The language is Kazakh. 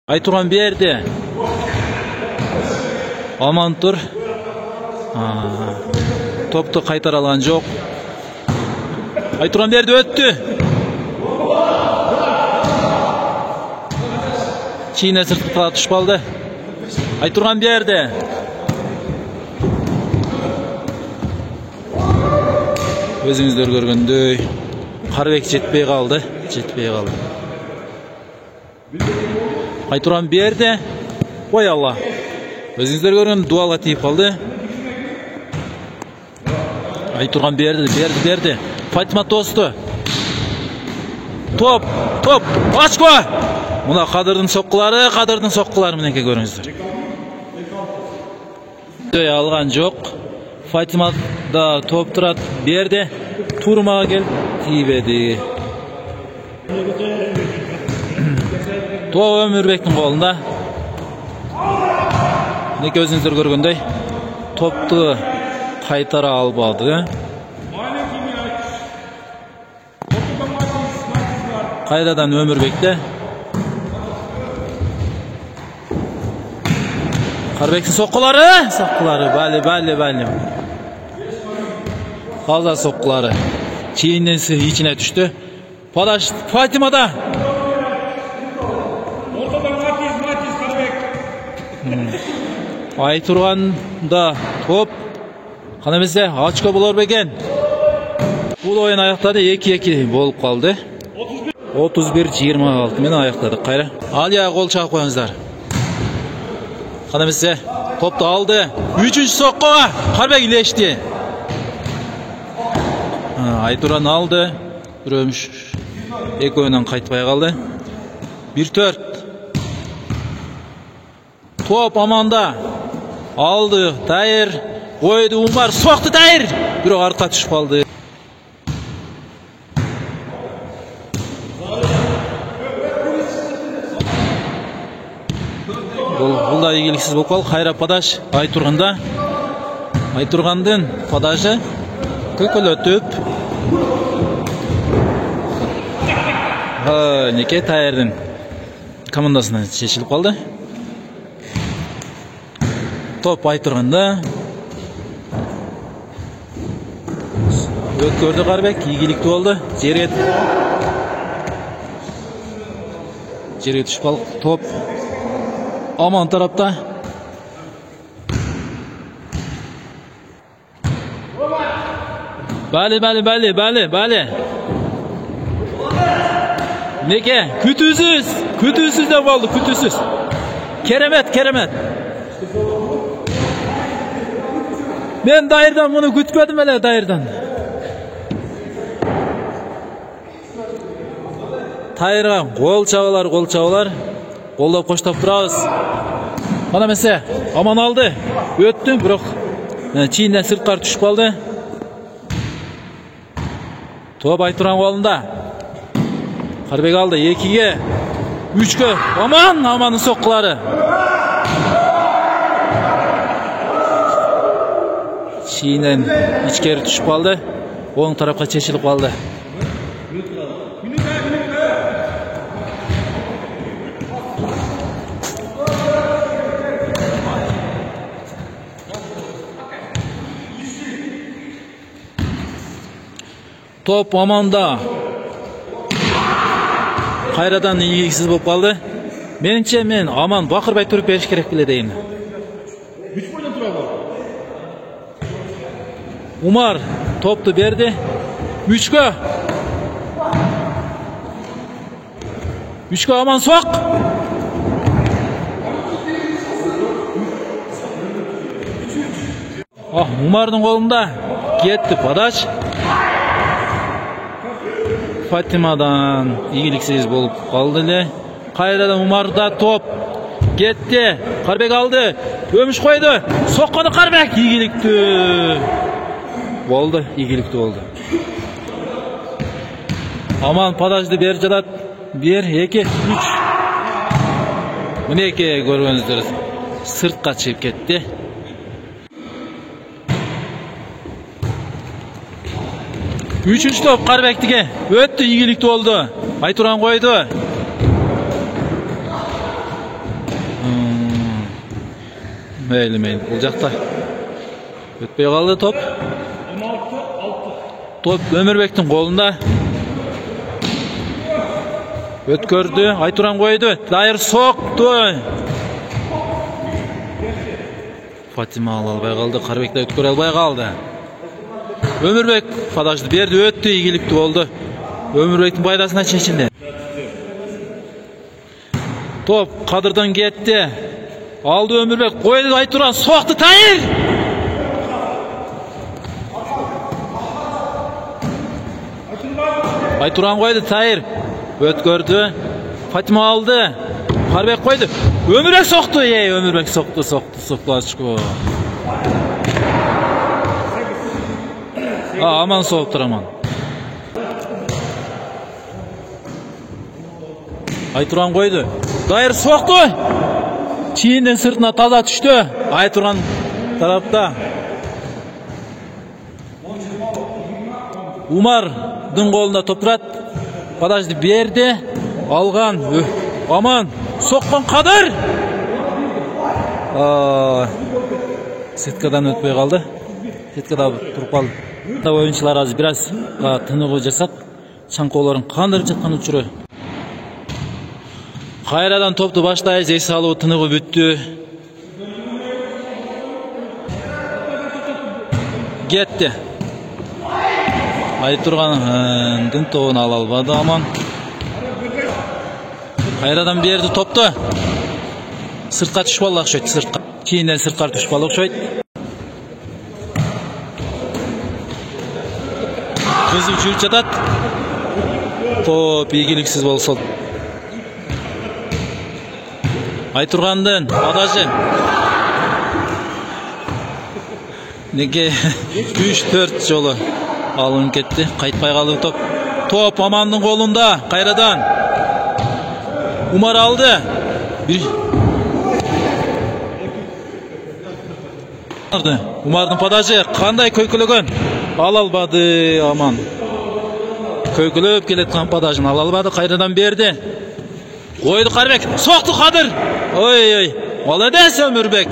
Ayturgan berdi. Aman tur. Toptu qaytara algan жоқ. Ayturgan berdi, öttü. Çiğne sırtlıkla tushib qoldi. Ayturgan berdi. Өзіңіздер көргөндөй Қарбек жетпей қалды. Ayturgan berdi. Ой Алла. Өзіңіздер көрген дуалға тиіп қалды. Ayturgan берді. Фатима тосты. Топ, очко! Мына Қадырдың соққылары мінеке көріңіздер. Дөй алған жоқ. Фатима да топ тұрат берді. Турмаға кел, тибеді. Топ Өмірбектің қолында. Мінеке өзіңіздер көргендей топты қайтара албады. Қайрадан Өмірбекте. Қарбектің соққылары, бәлі. Қалда соққылары. Чейіннесі içine düştü. Padaş Fatima'da. Ayturgan'da top. Қана бізде очко болар бекен. Бұл ойын аяқтады, 2-2 болып қалды. 31-26 мен аяқтадық. Қайра. Алия қол шағып қойыңыздар. Қана бізде топты алды. 3-ші соққыға Қарбек илешті. Ayturgan aldı. Römüş. Ek oyundan қайтпай қалды. 1-4. Top Amanda. Aldı. Tayir. Koydu Umar. Soқты Tayir. Bir o arka düşüp kaldı. Бұл да игіліксіз болып қалды. Қайра падаш Ayturgan'da. Ayturgan'dың падашы көкөлөтүп. Неке Тайырдың командасына шешіліп қалды. Топ Ayturgan'da. Өткөрді Қарбек, игілікті болды. Жерге түшіп қалды. Топ Аман тарапта. Бәлі. Неке? Күтусіз де болды, күтусіз. Керемет. Мен Дайырдан мұны күткөдім әлі, Дайырдан. Тайырға қол чабалар. Қолдап қоштап тұрауыз. Қана мәсе, Аман алды. Өтті, бірақ чейінен сыртқар түшіп қалды. Топ Ayturgan қолында. Қарбек алды 2-ге. 3-ге. Аманның соққылары. Чейінен ичкері түшіп қалды. Оң тарапқа шешіліп қалды. Топ Amanda. Қайрадан игіліксіз болып қалды. Меніңше мен Аман бақырбай тұрып беріш керек біле дейін. Умар топты берді. 3-ге. Аман соқ. Умардың қолында кетті падаш. Фатимадан игіліксіз болып қалды. Қайрадан Умарда топ кетті. Қарбек алды. Өміш қойды. Соққаны Қарбек. Игілікті болды. Аман падажды бер жадат. 1-2-3. Мінеке көргеніздер сыртқа шығып кетті. Üçüncü top Қарбектіге өтті, игілікті oldu. Ayturgan қойды. Meyli. Бұл жақта. Өтпей қалды топ. Топ Өмірбектің қолында. Өткөрді. Айтуран қойды. Дайыр соқты. Фатима албай қалды. Қарбекте өткөр албай қалды. Өмірбек подажды берді. Өтті. Игілікті болды. Өмірбектің пайдасына шешілді. Топ Қадырдан кетті. Алды Өмірбек. Қойды Айтуран. Соқты. Тайыр! Айтуран қойды. Тайыр. Өткөрді. Фатима алды. Қарбек қойды. Өмірбек соқты. Өмірбек соқты. Ашқы. Аман соғыптыр, аман. Айтуран қойды. Дайыр соқты. Чиінден сыртына таза түшті. Айтуран тарапта. Умардың қолында топ тұрады. Подажды берді. Алған. Аман. Соққан Қадыр. Сеткадан өтпей қалды. Сеткада тұрып қалды. Ойыншылар аз біраз тынығы жасап, шаңқоларын қандырып жатқан ұшыры. Қайрадан топты баштайыз, ес алу тынығы бүтті. Кетті. Айтурған дың тоғын алалбады, аман. Қайрадан берді топты. Сыртқа түшпалы ақшойды, сыртқа. Кейінден сыртқа түшпалы ақшойды. Көзіп жүріп жатады. Топ игіліксіз болсын. Айтурғандың адажы. Неге 3-4 жолы алын кетті. Қайтпай қалды топ. Топ Амандың қолында. Қайрадан. Умар алды. Умардың подажы. Қандай көйкілігін? Алалбады Аман. Көйкіліп келеткен подажын алалбады. Қайрадан берді. Қойды Қарбек. Соқты Қадыр. Ой. Молодец Өмірбек.